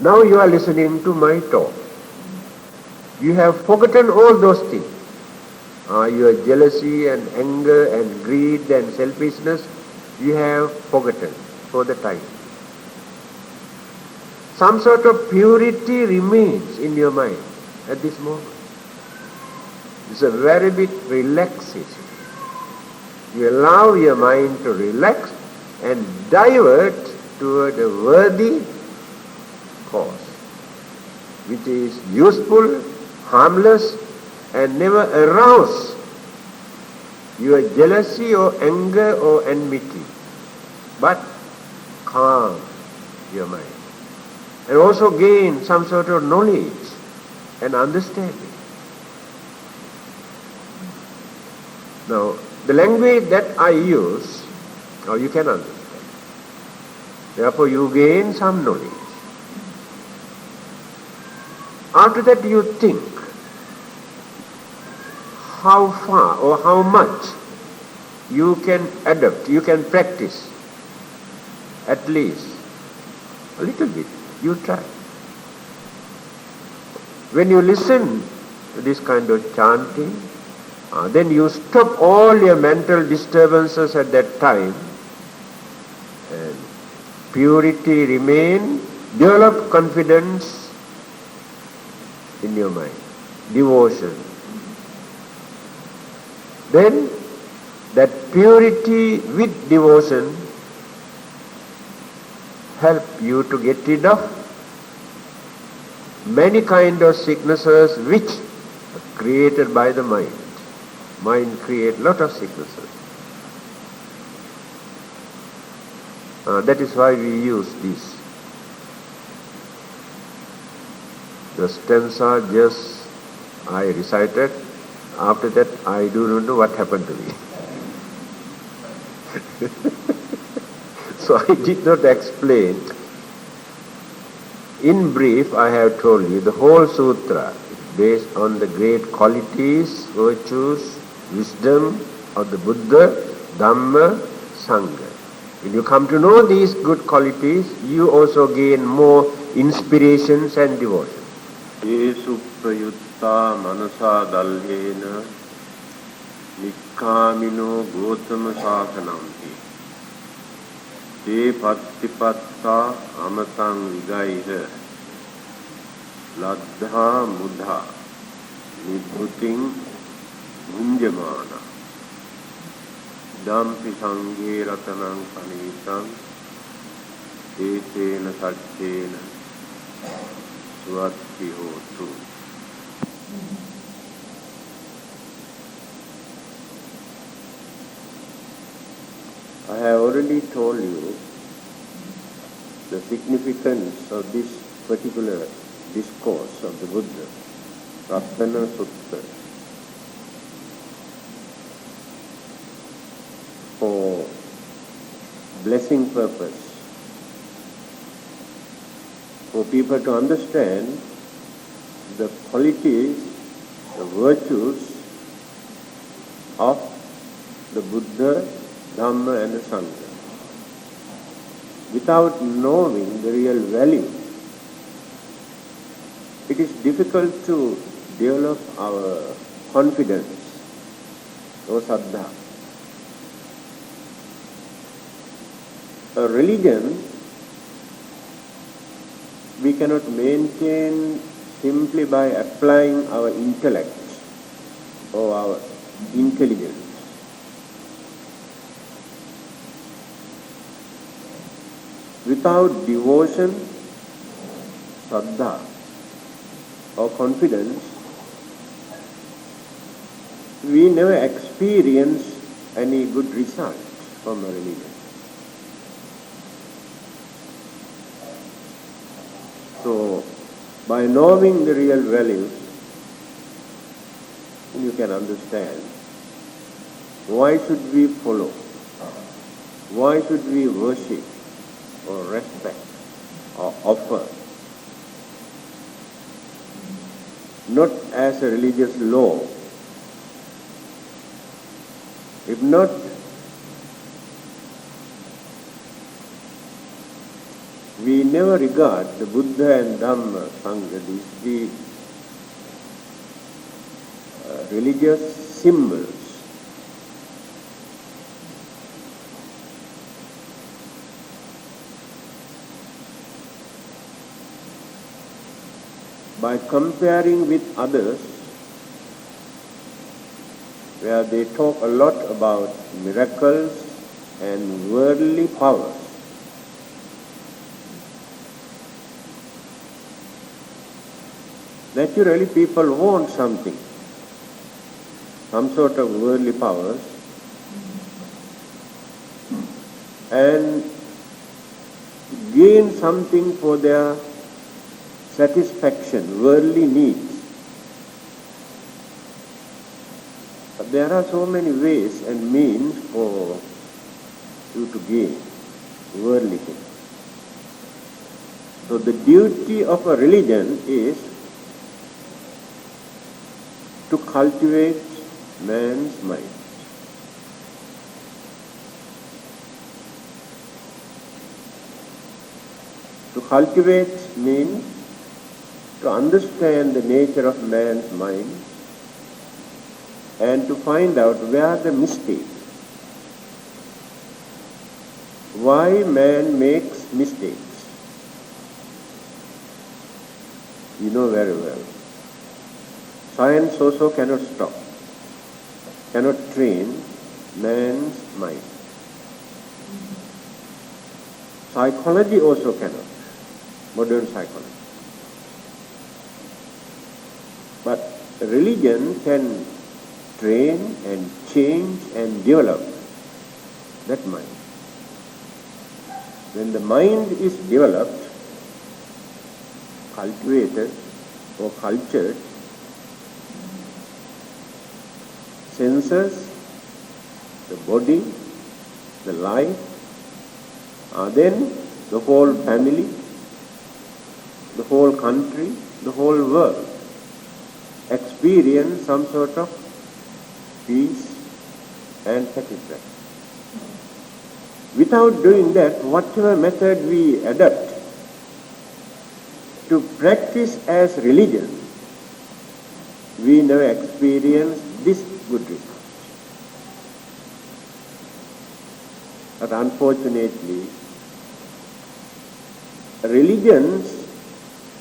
Now you are listening to my talk. You have forgotten all those things. Your jealousy and anger and greed and selfishness, you have forgotten for the time. Some sort of purity remains in your mind at this moment. It's a very bit relaxation. You allow your mind to relax and divert toward a worthy cause, which is useful, harmless, and never arouse your jealousy or anger or enmity, but calm your mind. And also gain some sort of knowledge and understanding. Now, the language that I use, now you can understand. Therefore, you gain some knowledge. After that, you think how far or how much you can adapt, you can practice, at least a little bit. You try. When you listen to this kind of chanting, then you stop all your mental disturbances at that time, and purity remain, develop confidence in your mind, devotion. Then that purity with devotion help you to get rid of many kind of sicknesses which are created by the mind. Mind creates lot of sicknesses. That is why we use this. The stanza just I recited. After that, I do not know what happened to me. So I did not explain. In brief, I have told you the whole sutra is based on the great qualities, virtues, wisdom of the Buddha, Dhamma, Sangha. When you come to know these good qualities, you also gain more inspirations and devotion. Yesu prayutta manasa dalhena nikkamino gotama sasanamti te pattipatta amatang vigaiha laddha mudha nibhuting munjamana dampi sanghe ratanang panitang etena saccena suatti hotu. I have already told you the significance of this particular discourse of the Buddha, Ratana Sutta, for blessing purpose, for people to understand the qualities, the virtues of the Buddha, Dhamma and the Sangha. Without knowing the real value, it is difficult to develop our confidence or saddha. A religion we cannot maintain simply by applying our intellect or our intelligence. Without devotion, saddha or confidence, we never experience any good result from a religion. So, by knowing the real values, you can understand why should we follow, why should we worship or respect or offer, not as a religious law. If not, we never regard the Buddha and Dhamma, Sangha, these religious symbols by comparing with others, where they talk a lot about miracles and worldly powers. Naturally, people want something, some sort of worldly powers, and gain something for their satisfaction, worldly needs. But there are so many ways and means for you to gain worldly things. So the duty of a religion is to cultivate man's mind. To cultivate means to understand the nature of man's mind and to find out where the mistake, why man makes mistakes. You know very well. Science also cannot stop, cannot train man's mind. Psychology also cannot, modern psychology. But religion can train and change and develop that mind. When the mind is developed, cultivated or cultured, senses, the body, the life, then the whole family, the whole country, the whole world experience some sort of peace and satisfaction. Without doing that, whatever method we adopt to practice as religion, we never experience this good result. But unfortunately, religions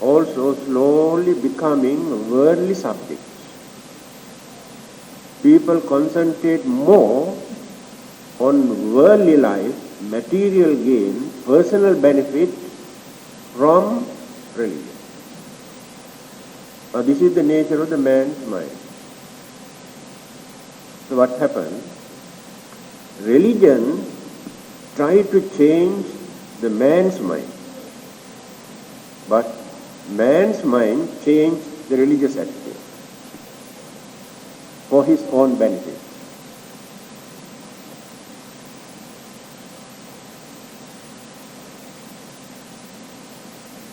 also slowly becoming worldly subjects. People concentrate more on worldly life, material gain, personal benefit from religion. Now this is the nature of the man's mind. So what happens? Religion tries to change the man's mind, but man's mind changed the religious attitude for his own benefit.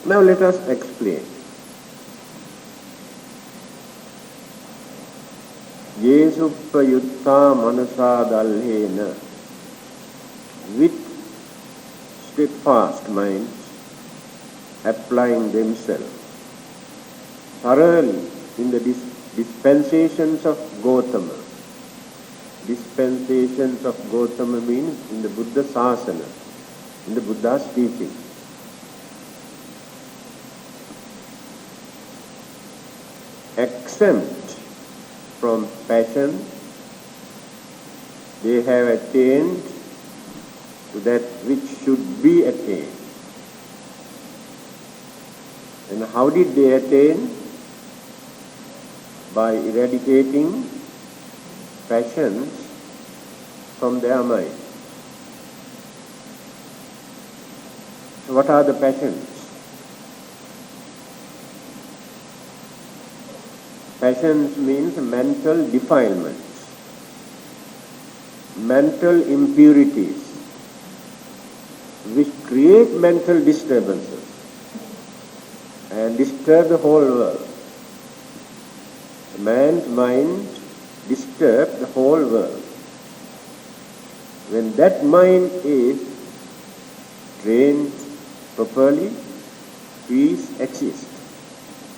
Now let us explain. Jesuppa yutta manasa dalhena, with steadfast minds applying themselves thoroughly in the dispensations of Gautama. Dispensations of Gautama means in the Buddha Sasana, in the Buddha's teaching. Exempt from passion, they have attained to that which should be attained. And how did they attain? By eradicating passions from their mind. So what are the passions? Passions means mental defilements, mental impurities, which create mental disturbances and disturb the whole world. Man's mind disturbs the whole world. When that mind is trained properly, peace exists.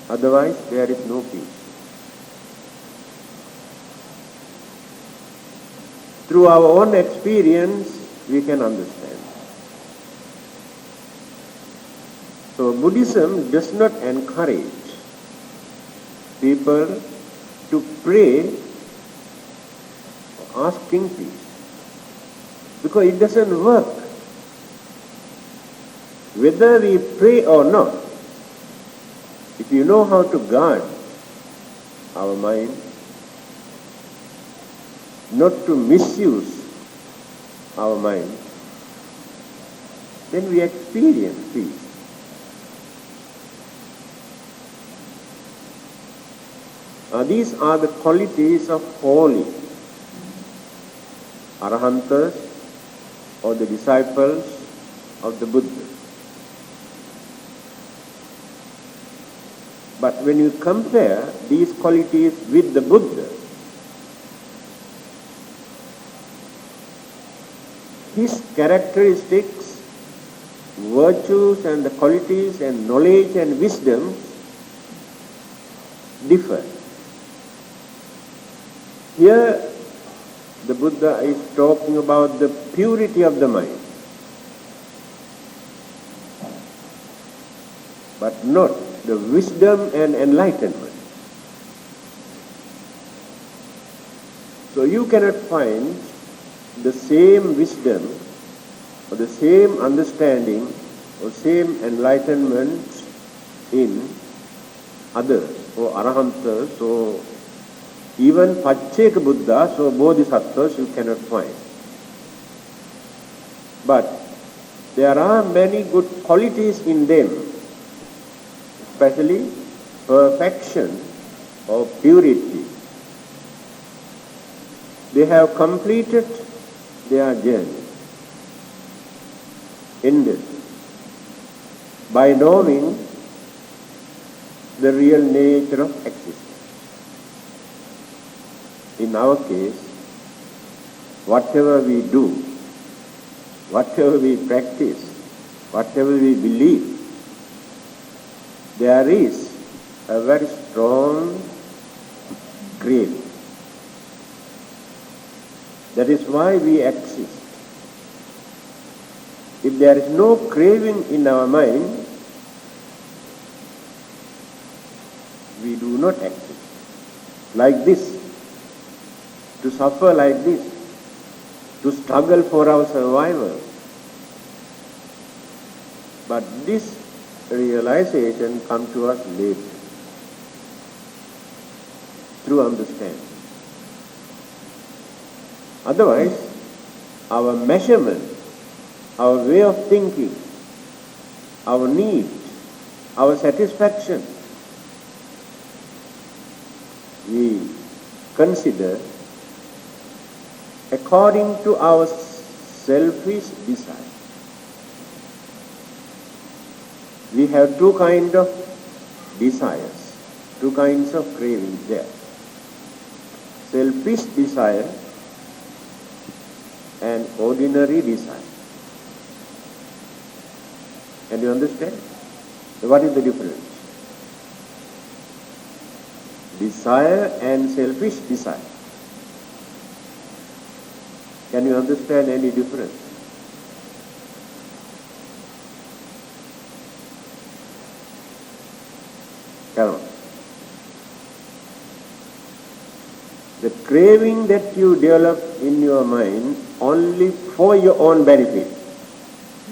Otherwise, there is no peace. Through our own experience, we can understand. So Buddhism does not encourage people to pray or asking peace, because it doesn't work. Whether we pray or not, if you know how to guard our mind, not to misuse our mind, then we experience peace. These are the qualities of holy Arahantas or the disciples of the Buddha. But when you compare these qualities with the Buddha, his characteristics, virtues and the qualities and knowledge and wisdom differ. Here the Buddha is talking about the purity of the mind, but not the wisdom and enlightenment. So you cannot find the same wisdom or the same understanding or same enlightenment in others or Arahantas or even Pacceka Buddhas or Bodhisattvas you cannot find. But there are many good qualities in them, especially perfection or purity. They have completed their journey, ended by knowing the real nature of existence. In our case, whatever we do, whatever we practice, whatever we believe, there is a very strong craving. That is why we exist. If there is no craving in our mind, we do not exist. Like this, to suffer like this, to struggle for our survival. But this realization comes to us later, through understanding. Otherwise, our measurement, our way of thinking, our need, our satisfaction, we consider according to our selfish desire. We have two kinds of desires, two kinds of cravings there. Selfish desire and ordinary desire. Can you understand? So what is the difference? Desire and selfish desire. Can you understand any difference? Cannot. The craving that you develop in your mind only for your own benefit,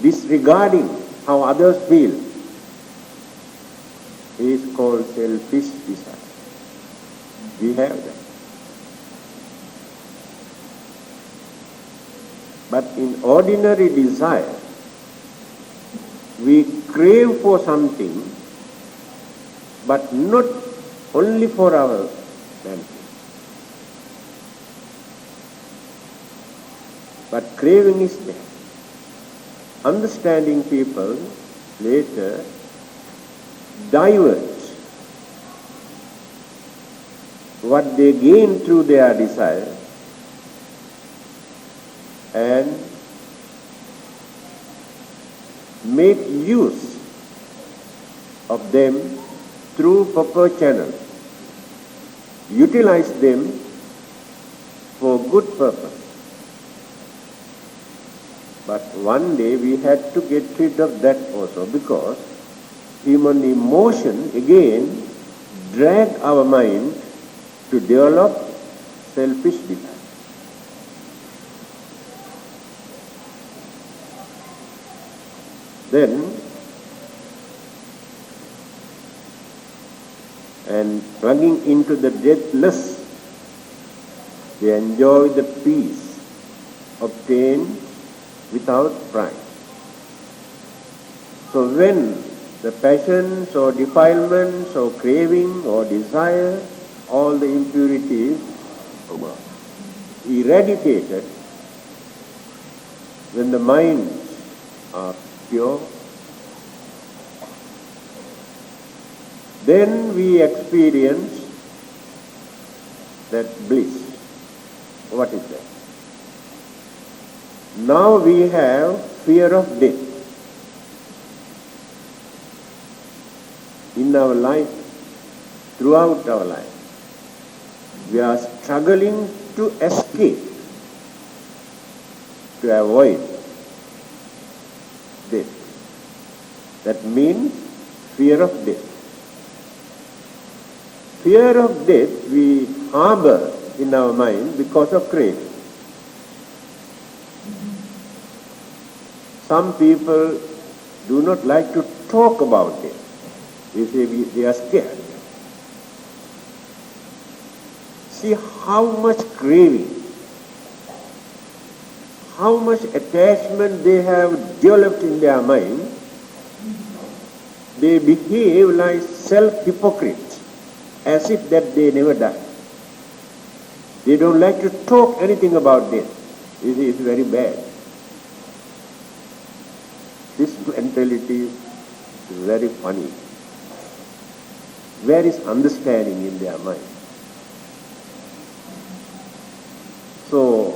disregarding how others feel, is called selfish desire. We have that. But in ordinary desire, we crave for something, but not only for our benefit. But craving is there. Understanding people later divert what they gain through their desire and make use of them through proper channels, utilize them for good purpose. But one day we had to get rid of that also, because human emotion again drag our mind to develop selfish desire. Then, and plunging into the deathless, they enjoy the peace obtained without price. So when the passions or defilements or craving or desire, all the impurities eradicated, when the minds are pure, then we experience that bliss. What is that? Now we have fear of death. In our life, throughout our life, we are struggling to escape, to avoid death. That means fear of death. Fear of death we harbor in our mind because of craving. Some people do not like to talk about it. They say they are scared. See how much craving, how much attachment they have developed in their mind. They behave like self-hypocrites, as if that they never die. They don't like to talk anything about death. It is very bad. This mentality is very funny. Where is understanding in their mind? So,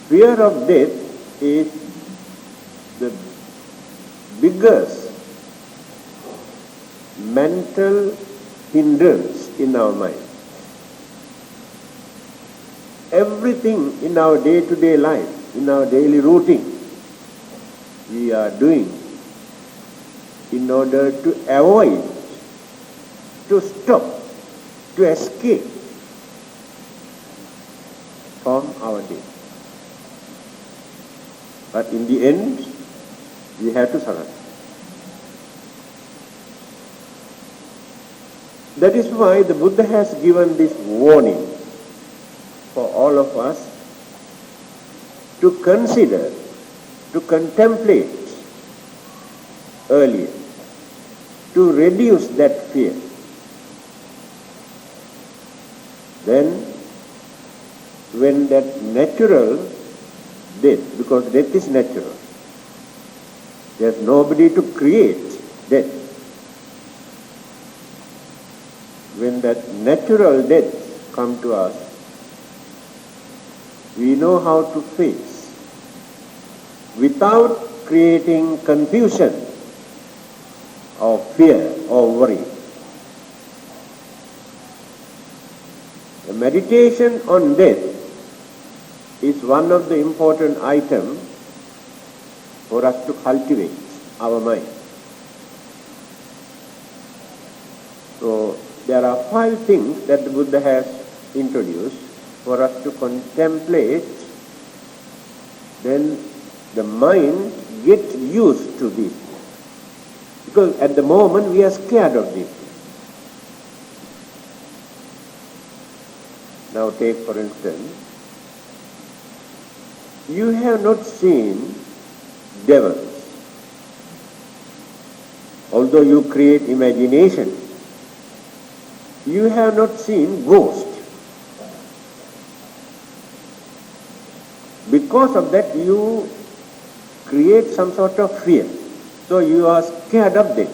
fear of death is the biggest mental hindrance in our mind. Everything in our day-to-day life, in our daily routine, we are doing in order to avoid, to stop, to escape from our day. But in the end, we have to surrender. That is why the Buddha has given this warning for all of us to consider, to contemplate earlier, to reduce that fear. Then, when that natural death, because death is natural, there's nobody to create death. When that natural death comes to us, we know how to face without creating confusion or fear or worry. The meditation on death is one of the important items for us to cultivate our mind. So there are 5 things that the Buddha has introduced for us to contemplate. Then the mind gets used to this. Because at the moment we are scared of this. Now take for instance, you have not seen devils. Although you create imagination, you have not seen ghosts. Because of that you create some sort of fear. So you are scared of them.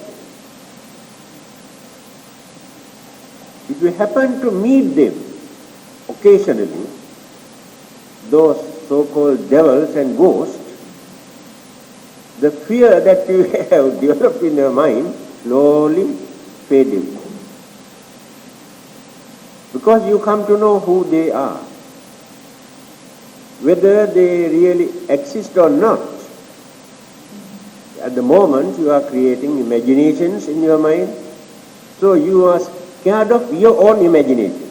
If you happen to meet them occasionally, those so-called devils and ghosts, the fear that you have developed in your mind slowly fading. Because you come to know who they are. Whether they really exist or not. At the moment you are creating imaginations in your mind, so you are scared of your own imagination.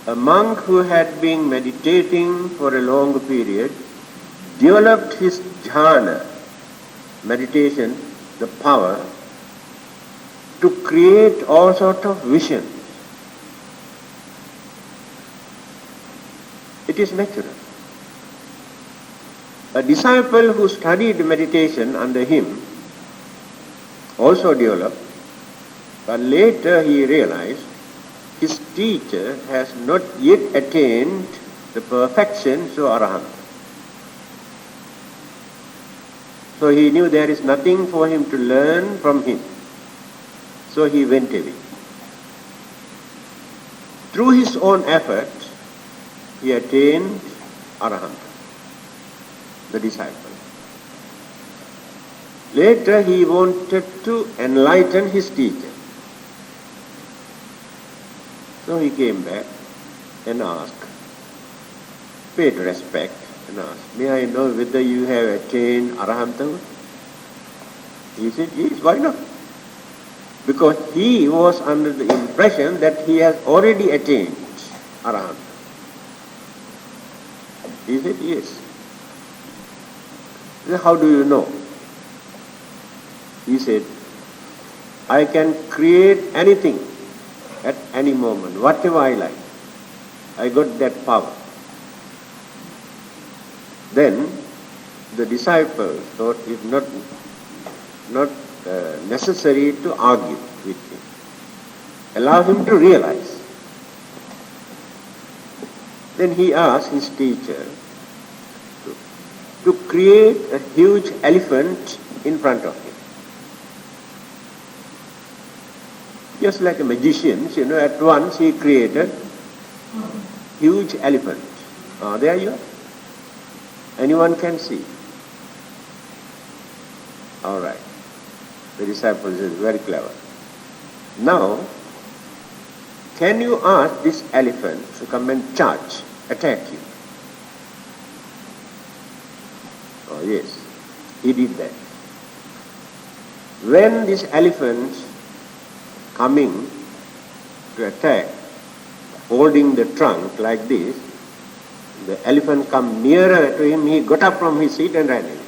A monk who had been meditating for a long period developed his jhana, meditation, the power to create all sorts of visions. It is natural. A disciple who studied meditation under him also developed, but later he realized his teacher has not yet attained the perfection, so arahant. So he knew there is nothing for him to learn from him. So he went away. Through his own effort, he attained arahant, the disciple. Later he wanted to enlighten his teacher. So he came back and asked, paid respect and asked, may I know whether you have attained arahanthood? He said, yes, why not? Because he was under the impression that he has already attained arahanthood. He said, yes. He said, how do you know? He said, I can create anything at any moment, whatever I like. I got that power. Then the disciple thought it not necessary to argue with him. Allow him to realize. Then he asked his teacher to create a huge elephant in front of him. Just like a magician, at once he created huge elephant. There you are. Anyone can see. All right. The disciple is very clever. Now, can you ask this elephant to come and charge, attack you? Oh yes, he did that. When this elephant coming to attack, holding the trunk like this, the elephant come nearer to him, he got up from his seat and ran away.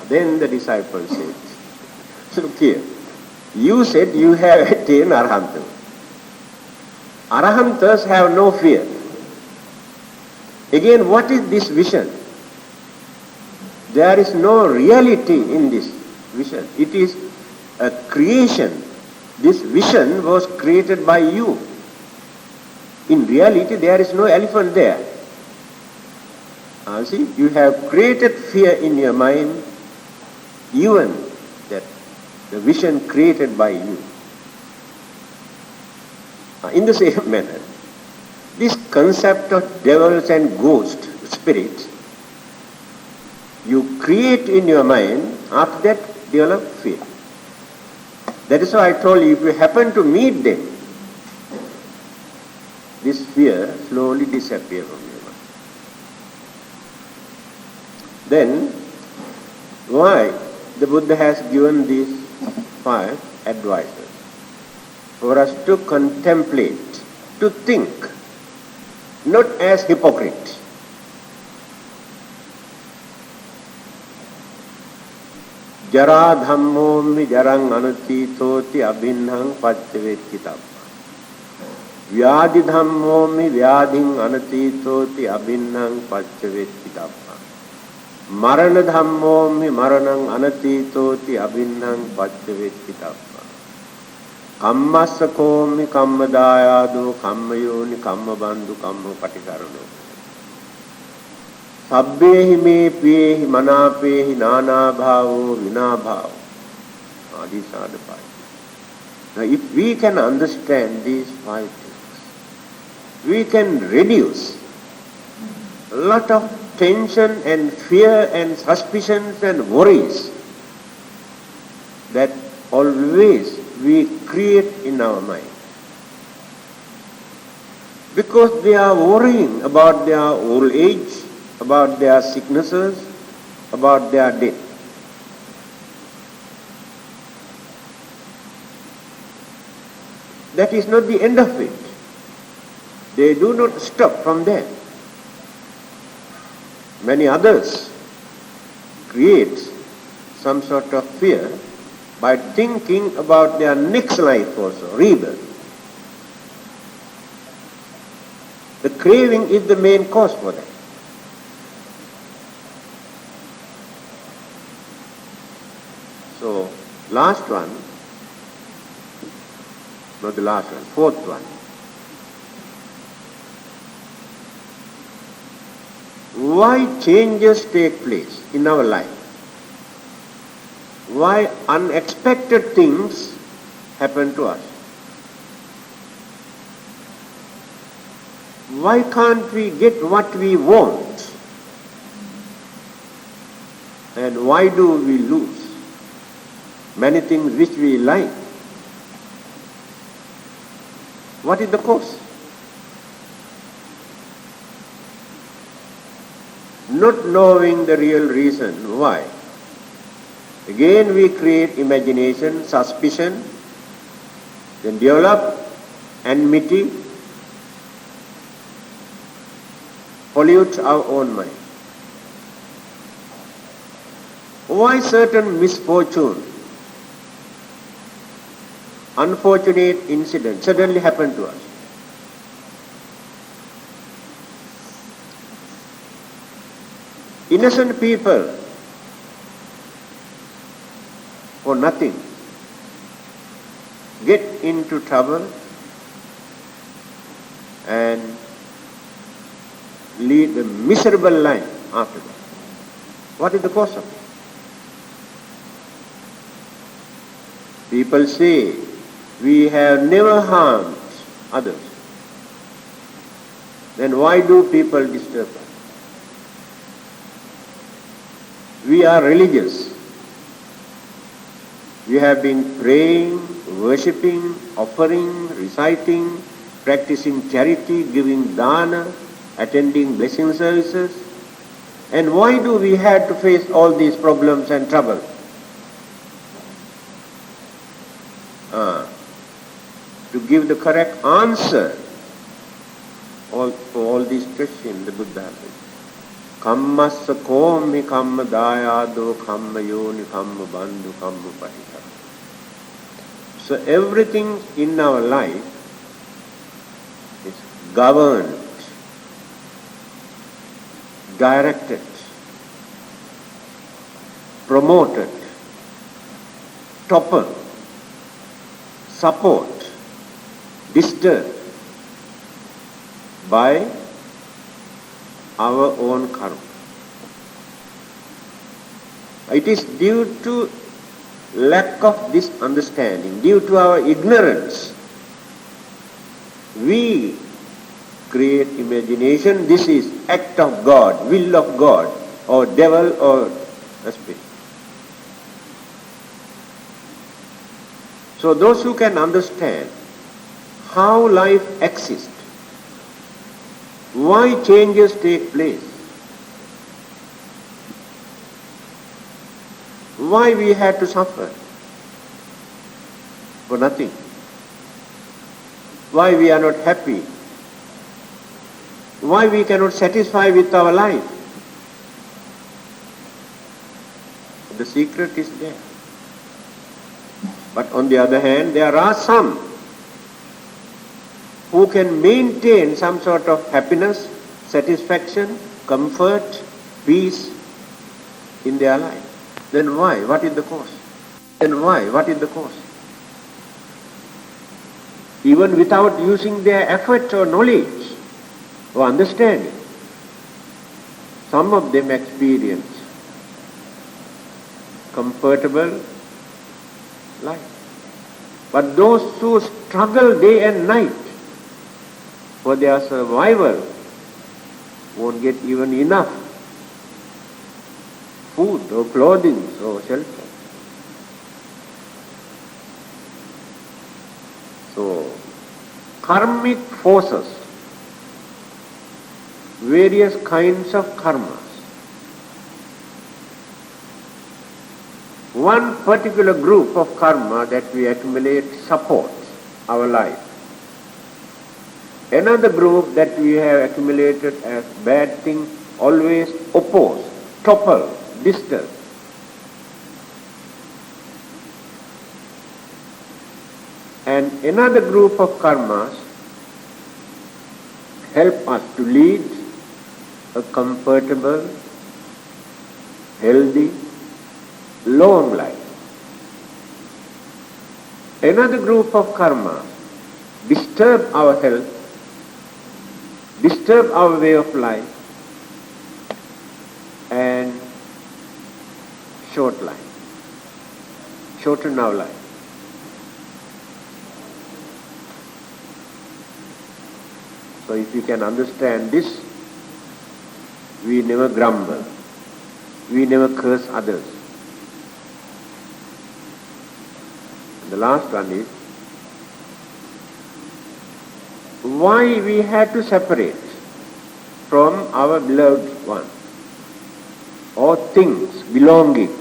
Then the disciple said, look here, you said you have attained arahanthood. Arahantas have no fear. Again, what is this vision? There is no reality in this vision. It is a creation. This vision was created by you. In reality, there is no elephant there. See, you have created fear in your mind, even that the vision created by you. In the same manner, this concept of devils and ghost spirits, you create in your mind, after that develop fear. That is why I told you, if you happen to meet them, this fear slowly disappears from your mind. Then, why the Buddha has given these 5 advices? For us to contemplate, to think, not as hypocrites. Jara dhammomi jarang anutitoti abhinhang paccavetkitabha. Vyadi dhammomi vyadhing anutitoti abhinhang paccavetkitabha. Marana dhammomi maranang anutitoti abhinhang paccavetkitabha. Kammasakomi kammadayado kammayoni kammabandhu kamma patikarano. Sabbehi me pehi manapehi nana bhavo vinabhavo. These are the 5. Now if we can understand these 5 things, we can reduce a lot of tension and fear and suspicions and worries that always we create in our mind. Because they are worrying about their old age, about their sicknesses, about their death. That is not the end of it. They do not stop from there. Many others create some sort of fear by thinking about their next life also, rebirth. The craving is the main cause for that. So, last one, not the last one, fourth one. Why changes take place in our life? Why unexpected things happen to us? Why can't we get what we want? And why do we lose many things which we like? What is the cause? Not knowing the real reason why. Again we create imagination, suspicion, then develop enmity, pollute our own mind. Why certain misfortune, unfortunate incident suddenly happen to us? Innocent people, for nothing, get into trouble and lead a miserable life after that. What is the cause of it? People say, we have never harmed others. Then why do people disturb us? We are religious. We have been praying, worshipping, offering, reciting, practicing charity, giving dana, attending blessing services. And why do we have to face all these problems and trouble? To give the correct answer for all these questions, the Buddha said, Kammassa komi kamma dayado kamma yoni kamma bandhu kamma patita. So everything in our life is governed, directed, promoted, toppled, support, disturbed by our own karma. It is due to lack of this understanding, due to our ignorance, we create imagination. This is act of God, will of God, or devil, or a spirit. So those who can understand how life exists, why changes take place, why we had to suffer for nothing, why we are not happy, why we cannot satisfy with our life. The secret is there. But on the other hand, there are some who can maintain some sort of happiness, satisfaction, comfort, peace in their life. Then why? What is the cause? Then why? What is the cause? Even without using their effort or knowledge or understanding, some of them experience comfortable life. But those who struggle day and night for their survival, won't get even enough food or clothing or shelter. So, karmic forces, various kinds of karmas. One particular group of karma that we accumulate supports our life. Another group that we have accumulated as bad thing always oppose, topple, disturb. And another group of karmas help us to lead a comfortable, healthy, long life. Another group of karma disturb our health, disturb our way of life, and shorten our life. So if you can understand this, we never grumble, we never curse others. And the last one is, why we had to separate from our beloved one or things belonging.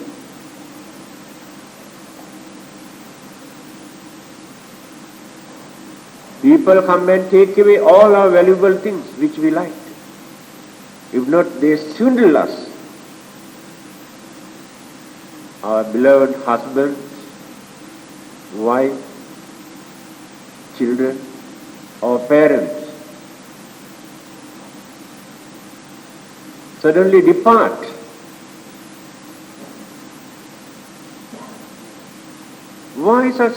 People come and take away all our valuable things which we liked. If not, they swindle us. Our beloved husband, wife, children, or parents suddenly depart. Why such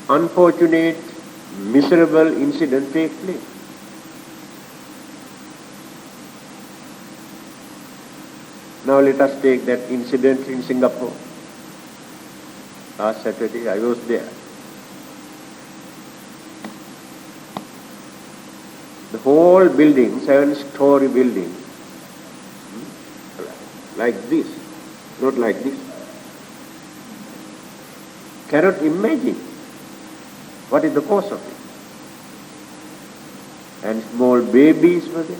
unfortunate, miserable incident take place? Now let us take that incident in Singapore. Last Saturday I was there. The whole building, 7-story building, like this, not like this. Cannot imagine what is the cause of it. And small babies were there,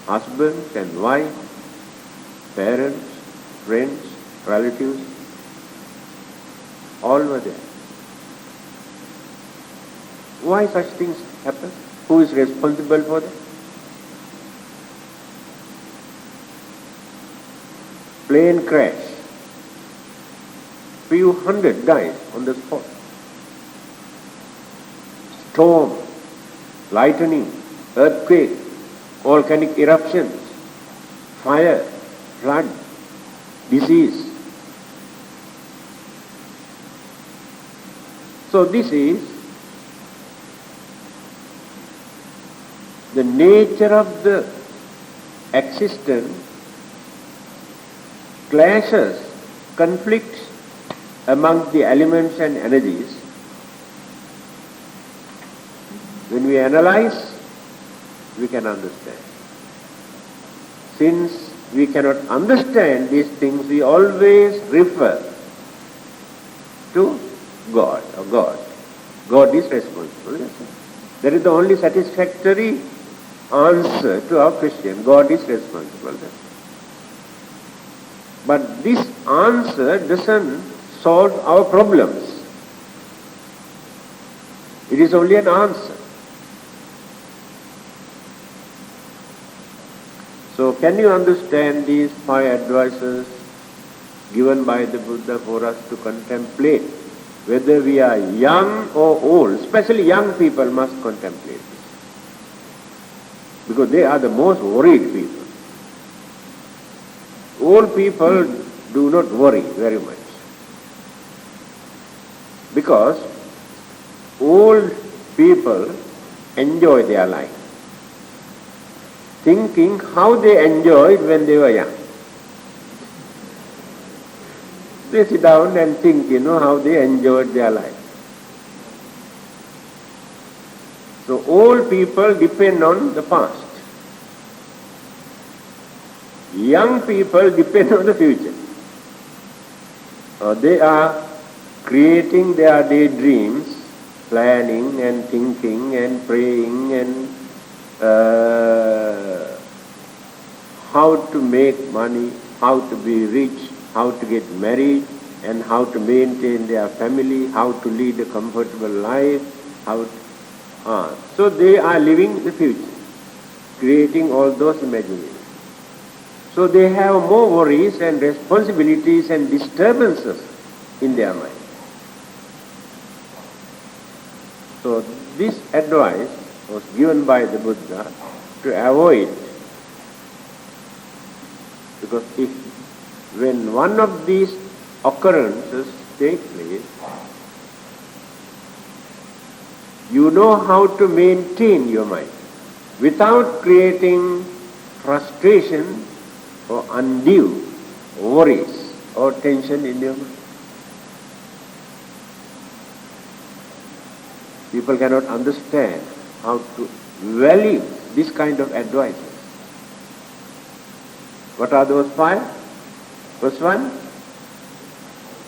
husbands and wives, parents, friends, relatives, all were there. Why such things happen? Who is responsible for that? Plane crash. Few hundred died on the spot. Storm, lightning, earthquake, volcanic eruptions, fire, flood, disease. So this is the nature of the existence, clashes, conflicts among the elements and energies. When we analyze, we can understand. Since we cannot understand these things, we always refer to God or God. God is responsible. That is the only satisfactory answer to our question. God is responsible. But this answer doesn't solve our problems. It is only an answer. So can you understand these 5 advices given by the Buddha for us to contemplate? Whether we are young or old, especially young people must contemplate this. Because they are the most worried people. Old people do not worry very much. Because old people enjoy their life, thinking how they enjoyed when they were young. They sit down and think, how they enjoyed their life. So old people depend on the past. young people depend on the future. They are creating their daydreams, planning and thinking and praying and how to make money, how to be rich, how to get married, and how to maintain their family, how to lead a comfortable life, so they are living the future, creating all those imaginations. So they have more worries and responsibilities and disturbances in their mind. So this advice was given by the Buddha to avoid, because when one of these occurrences take place, you know how to maintain your mind without creating frustration or undue worries or tension in your mind. People cannot understand how to value this kind of advice. What are those 5? First one,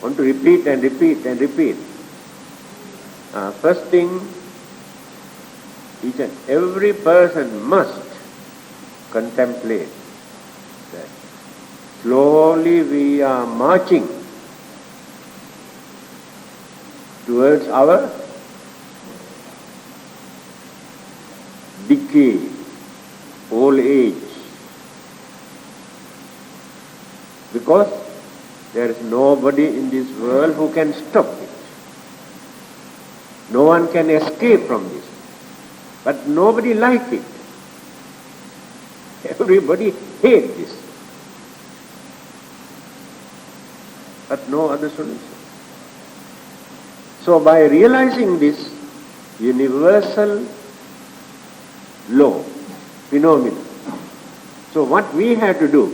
want to repeat and repeat and repeat. First thing, each and every person must contemplate that slowly we are marching towards our decay, old age, because there is nobody in this world who can stop it. No one can escape from this. But nobody likes it. Everybody hates this. But no other solution. So by realizing this universal law, phenomenon, so what we have to do,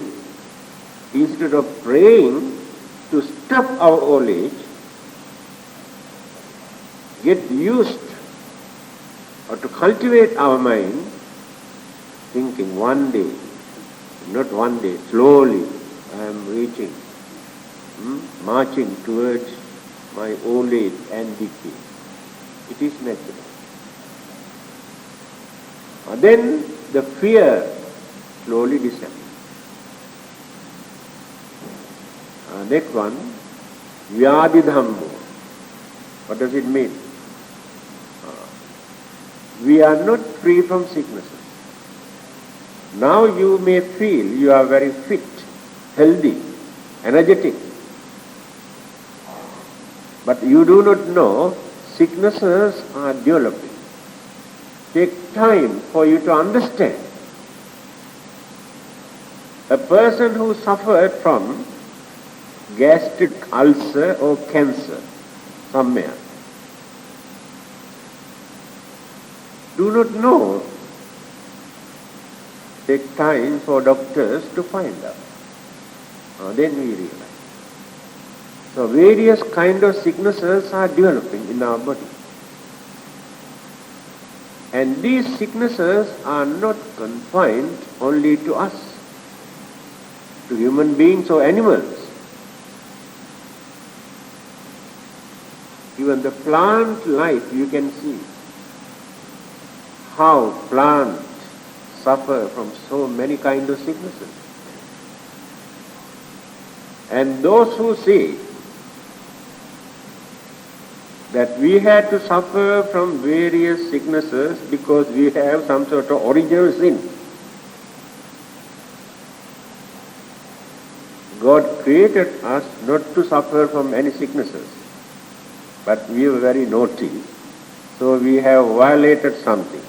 instead of praying to stop our old age, get used or to cultivate our mind, thinking one day, not one day, slowly I am reaching, marching towards my old age and decay. It is natural. Then the fear slowly disappears. Next one, Vyadidhammo. What does it mean? We are not free from sicknesses. Now you may feel you are very fit, healthy, energetic. But you do not know sicknesses are developing. Take time for you to understand. A person who suffered from gastric ulcer or cancer somewhere do not know. Take time for doctors to find out. Then we realize. So various kind of sicknesses are developing in our body. And these sicknesses are not confined only to us, to human beings or animals. Even the plant life, you can see how plants suffer from so many kinds of sicknesses. And those who say that we had to suffer from various sicknesses because we have some sort of original sin. God created us not to suffer from any sicknesses, but we were very naughty, so we have violated something.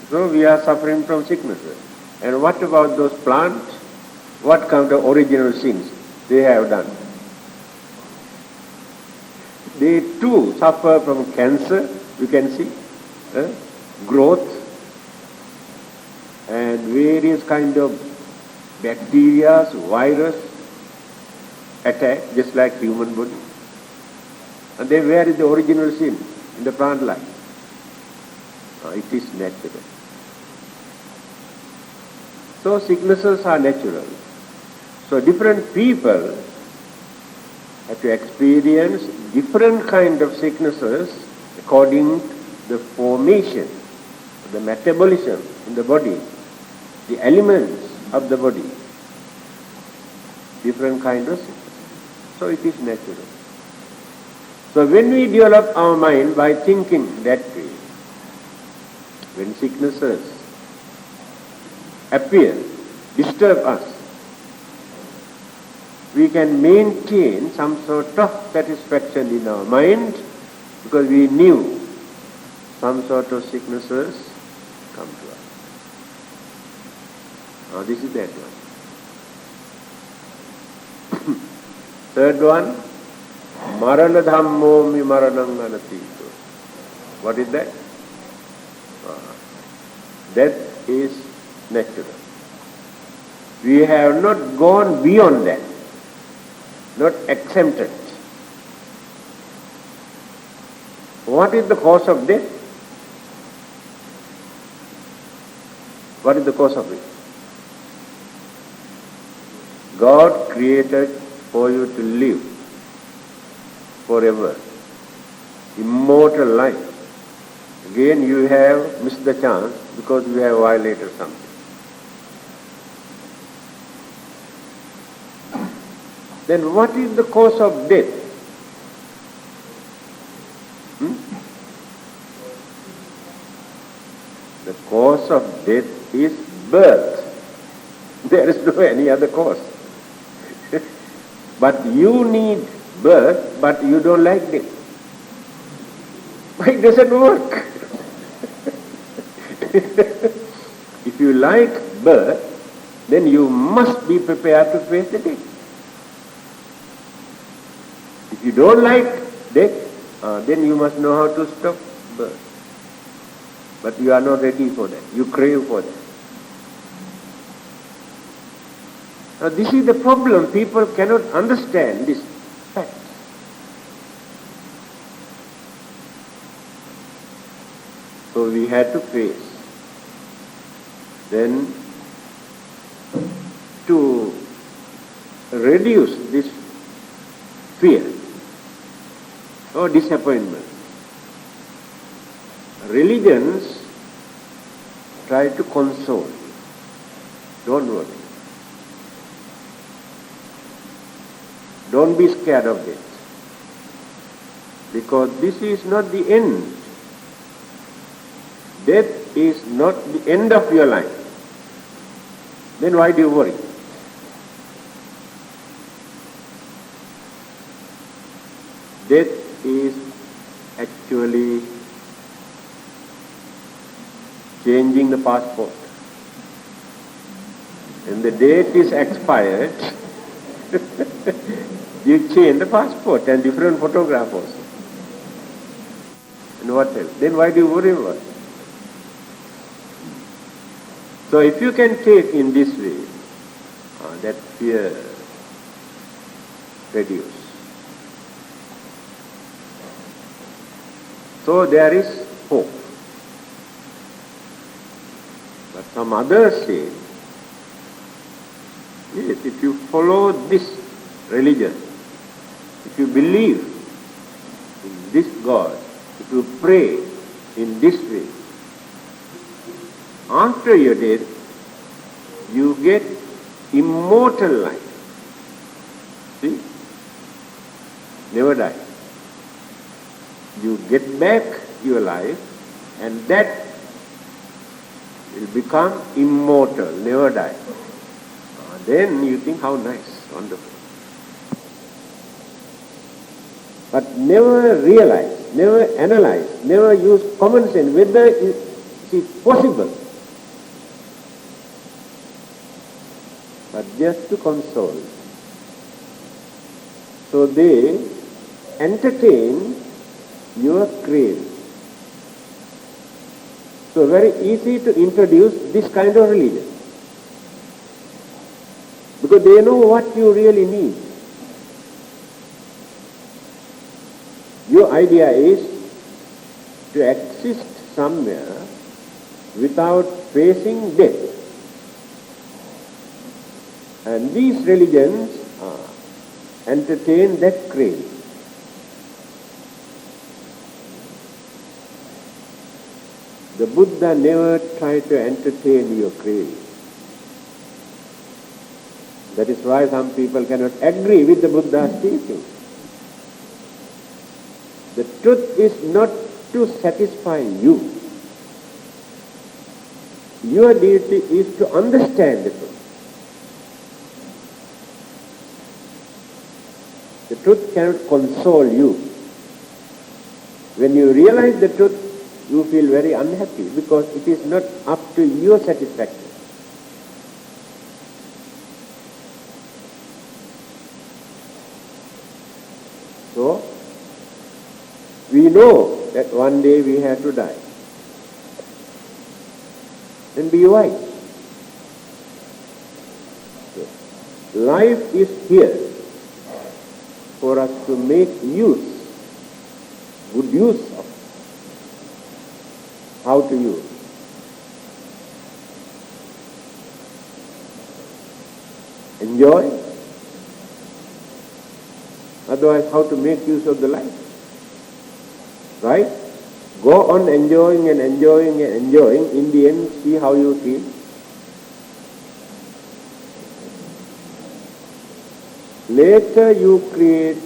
So we are suffering from sicknesses. And what about those plants? What kind of original sins they have done? They too suffer from cancer, you can see, growth, and various kind of bacteria, virus attack, just like human body. And then where is the original sin in the plant life? It is natural. So sicknesses are natural. So different people have to experience different kind of sicknesses according to the formation, the metabolism in the body, the elements of the body, different kind of sickness. So it is natural. So when we develop our mind by thinking that way, when sicknesses appear, disturb us, we can maintain some sort of satisfaction in our mind because we knew some sort of sicknesses come to us. Now this is that one. Third one, Marana Dhammo mi maranang anatito. What is that? Death is natural. We have not gone beyond that, not exempted. What is the cause of death? What is the cause of it? God created for you to live forever, immortal life. Again you have missed the chance because you have violated something. Then what is the cause of death? The cause of death is birth. There is no any other cause. But you need birth, but you don't like it. It doesn't work. If you like birth, then you must be prepared to face the death. If you don't like death, then you must know how to stop birth. But you are not ready for that. You crave for that. Now this is the problem. People cannot understand this fact. So we had to face. Then to reduce this fear or disappointment, religions try to console. Don't worry. Don't be scared of this. Because this is not the end. Death is not the end of your life. Then why do you worry? Death is actually changing the passport. When the date is expired, you change the passport and different photograph also. And what else? Then why do you worry about it? So if you can take in this way, that fear reduce. So there is hope. But some others say, yes, if you follow this religion, if you believe in this God, if you pray in this way, after your death, you get immortal life. See? Never die. You get back your life and that will become immortal, never die. Then you think how nice, wonderful. But never realize, never analyze, never use common sense whether it is possible. But just to console. So they entertain your craving. So very easy to introduce this kind of religion. Because they know what you really need. Your idea is to exist somewhere without facing death. And these religions entertain that craving. The Buddha never tried to entertain your craving. That is why some people cannot agree with the Buddha's teaching. The truth is not to satisfy you. Your duty is to understand the truth. The truth cannot console you. When you realize the truth, you feel very unhappy because it is not up to your satisfaction. So, we know that one day we have to die. Then be wise. So, life is here for us to make use, good use of. How to use? Enjoy. Otherwise, how to make use of the life? Right? Go on enjoying and enjoying and enjoying. In the end, see how you feel. Later you create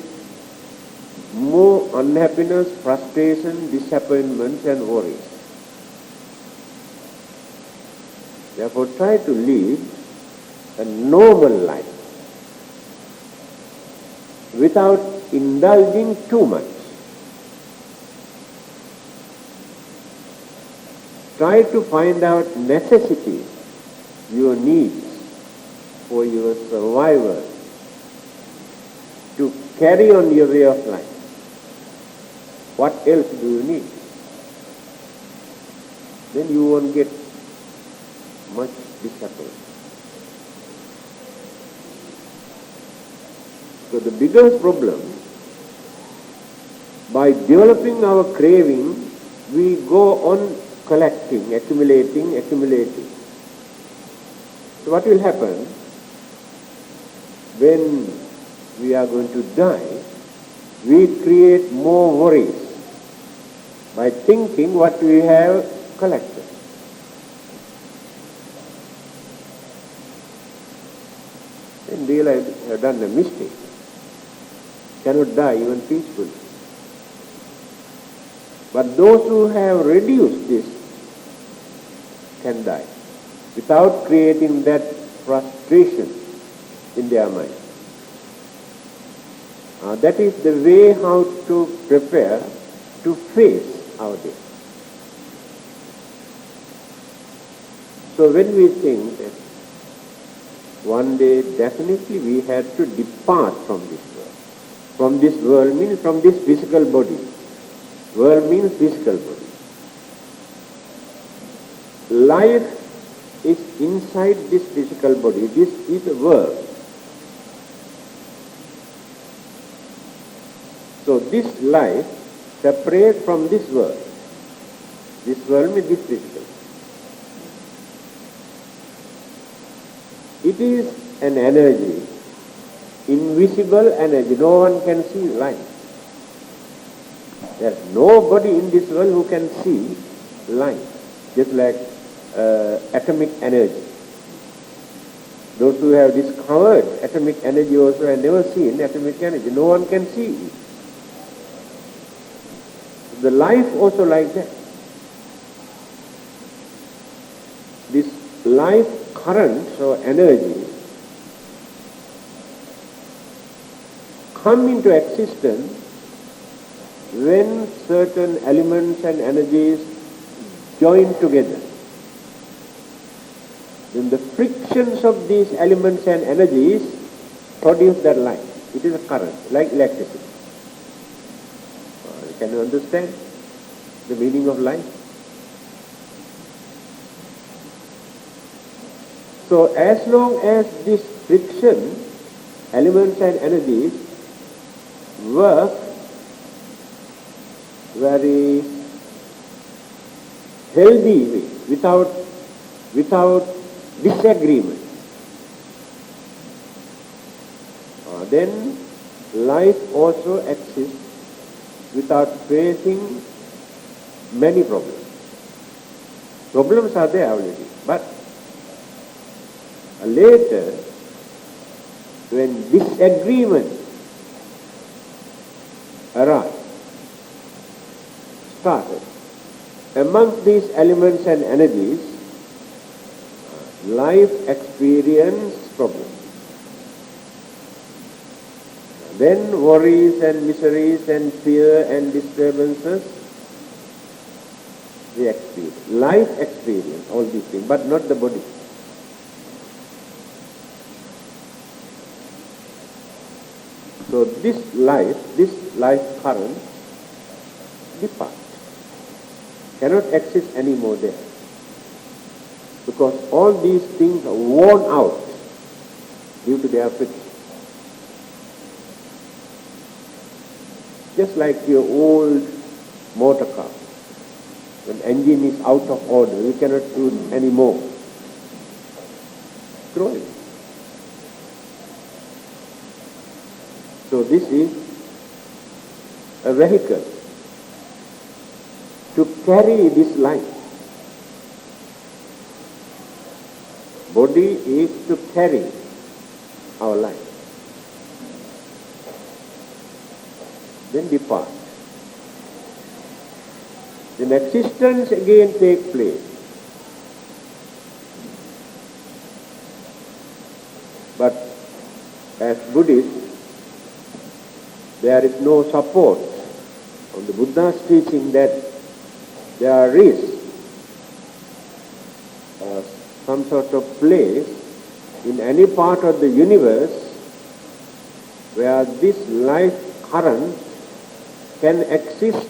more unhappiness, frustration, disappointments and worries. Therefore, try to lead a normal life without indulging too much. Try to find out necessities, your needs for your survival, to carry on your way of life. What else do you need? Then you won't get much disappointment. So the biggest problem, by developing our craving, we go on collecting, accumulating. So what will happen when we are going to die? We create more worries by thinking what we have collected. And realize we have done a mistake. Cannot die even peacefully. But those who have reduced this can die without creating that frustration in their mind. That is the way how to prepare to face our death. So when we think that one day definitely we have to depart from this world. From this world means from this physical body. World means physical body. Life is inside this physical body. This is a world. So this life separates from this world. This world means this physical. It is an energy, invisible energy. No one can see light. There is nobody in this world who can see light, just like atomic energy. Those who have discovered atomic energy also have never seen atomic energy. No one can see it. The life also like that. This life currents or energy come into existence when certain elements and energies join together. Then the frictions of these elements and energies produce that light. It is a current, like electricity. Can you understand the meaning of light? So as long as this friction, elements and energies work very healthy way, without disagreement, then life also exists without facing many problems. Problems are there already, but later, when disagreement started, amongst these elements and energies, life experienced problems. Then worries and miseries and fear and disturbances, we experience. Life experience all these things, but not the body. So this life current departs. Cannot exist anymore there. Because all these things are worn out due to their friction. Just like your old motor car. When engine is out of order, you cannot use anymore. Throw it. So this is a vehicle to carry this life. Body is to carry our life. Then depart. Then existence again takes place. But as Buddhists, there is no support on the Buddha's teaching that there is some sort of place in any part of the universe where this life current can exist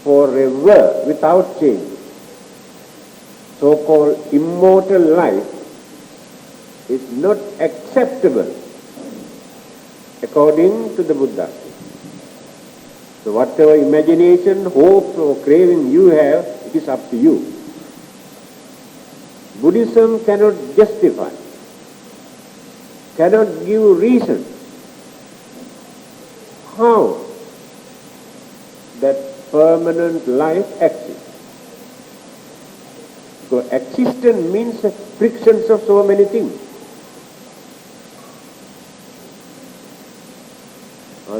forever without change. So-called immortal life is not acceptable according to the Buddha. So whatever imagination, hopes or craving you have, it is up to you. Buddhism cannot justify, cannot give reason how that permanent life exists. So existence means frictions of so many things.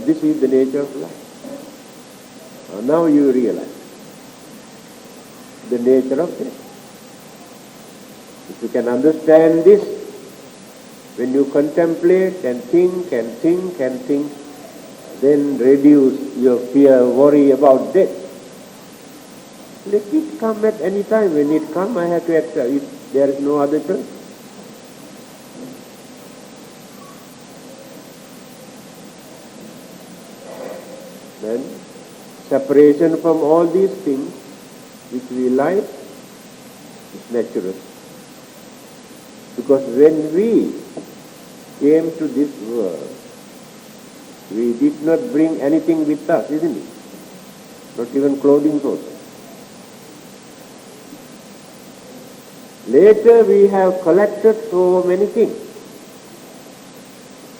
This is the nature of life. Now you realize the nature of death. If you can understand this, when you contemplate and think and think and think, then reduce your fear, worry about death. Let it come at any time. When it comes, I have to accept it. There is no other choice. Then separation from all these things which we like is natural. Because when we came to this world, we did not bring anything with us, isn't it? Not even clothing also. Later we have collected so many things.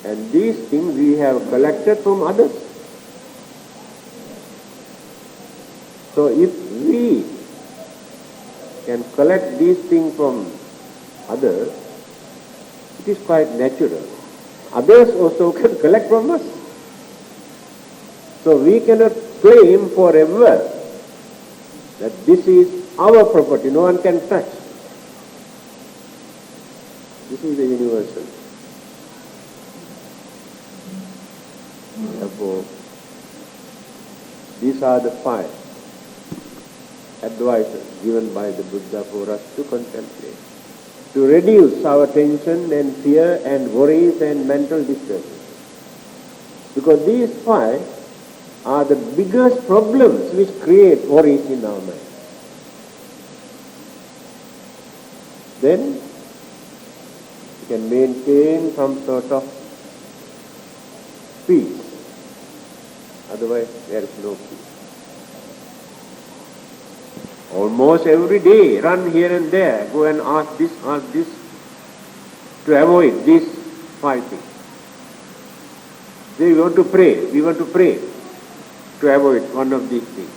And these things we have collected from others. So if we can collect these things from others, it is quite natural. Others also can collect from us. So we cannot claim forever that this is our property, no one can touch. This is the universal. Therefore, these are the 5 advices given by the Buddha for us to contemplate, to reduce our tension and fear and worries and mental disturbance. Because these 5 are the biggest problems which create worries in our mind. Then you can maintain some sort of peace. Otherwise, there is no peace. Almost every day, run here and there, go and ask this, to avoid these 5 things. We want to pray to avoid one of these things.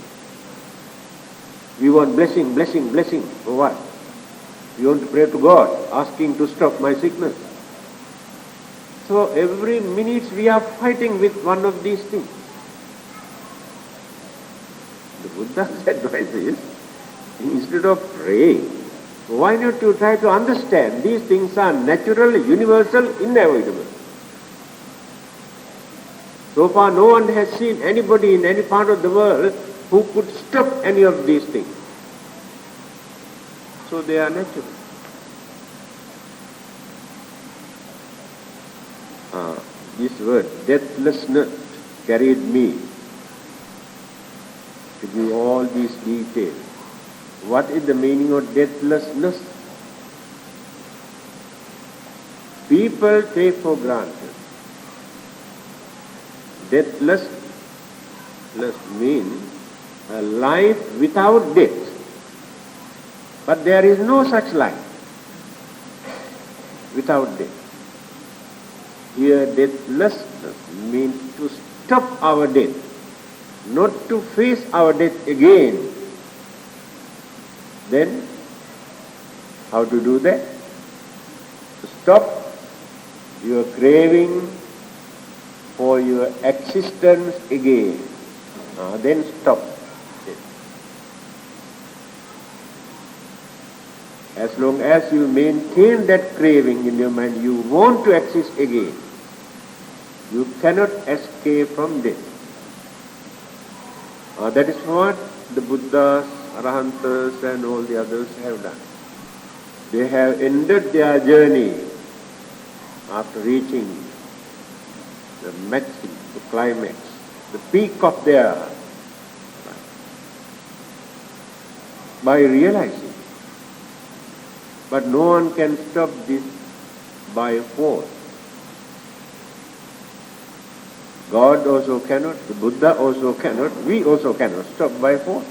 We want blessing. For what? We want to pray to God, asking to stop my sickness. So every minute we are fighting with one of these things. The Buddha's advice is, instead of praying, why not you try to understand these things are natural, universal, inevitable. So far no one has seen anybody in any part of the world who could stop any of these things. So they are natural. This word, deathlessness, carried me to give all these details. What is the meaning of deathlessness? People take for granted. Deathlessness means a life without death. But there is no such life without death. Here, deathlessness means to stop our death, not to face our death again. Then, how to do that? To stop your craving for your existence again. Then stop it. As long as you maintain that craving in your mind, you want to exist again. You cannot escape from death. That is what the Buddhas, Arahantas and all the others have done. They have ended their journey after reaching the maximum, the climax, the peak of their life, by realizing. But no one can stop this by force. God also cannot, the Buddha also cannot, we also cannot stop by force.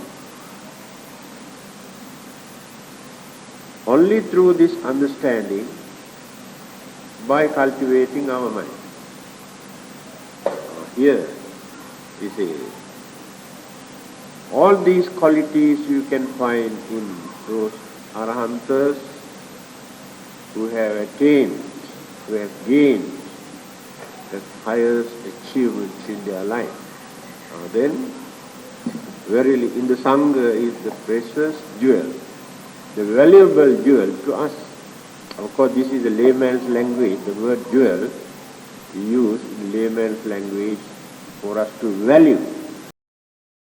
Only through this understanding, by cultivating our mind. Here, you see, all these qualities you can find in those Arahantas who have attained, who have gained the highest achievements in their life. Then, verily, in the Sangha is the precious jewel, the valuable jewel to us. Of course, this is a layman's language. The word jewel we use in layman's language for us to value.